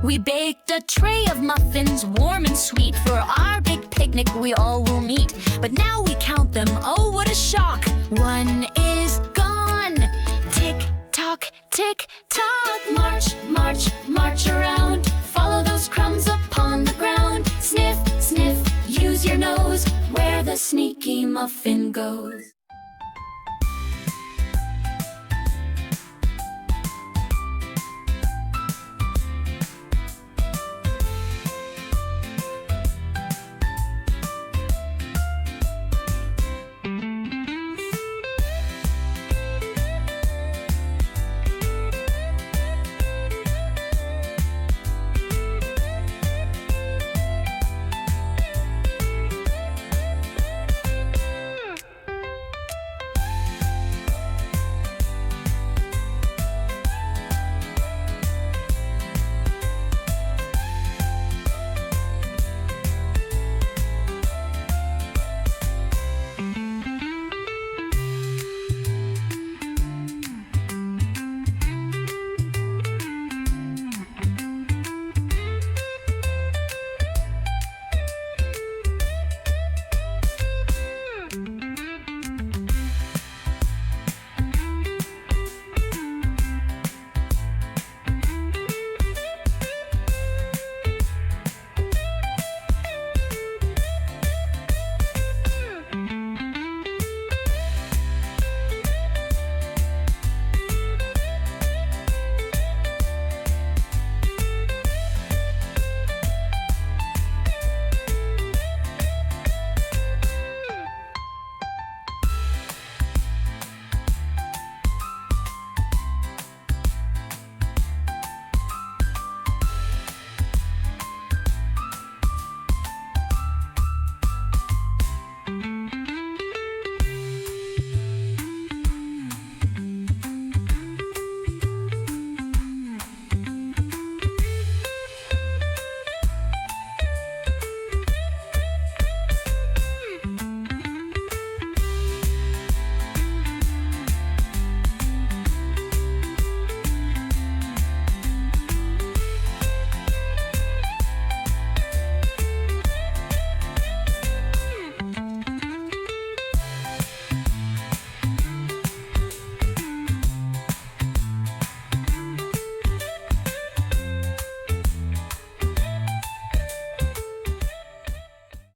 We baked a tray of muffins, warm and sweet, for our big picnic we all will meet. But now we count them, oh what a shock! One is gone. Tick tock, tick tock. March, march, march around. Follow those crumbs upon the ground. Sniff, sniff, use your nose, where the sneaky muffin goes.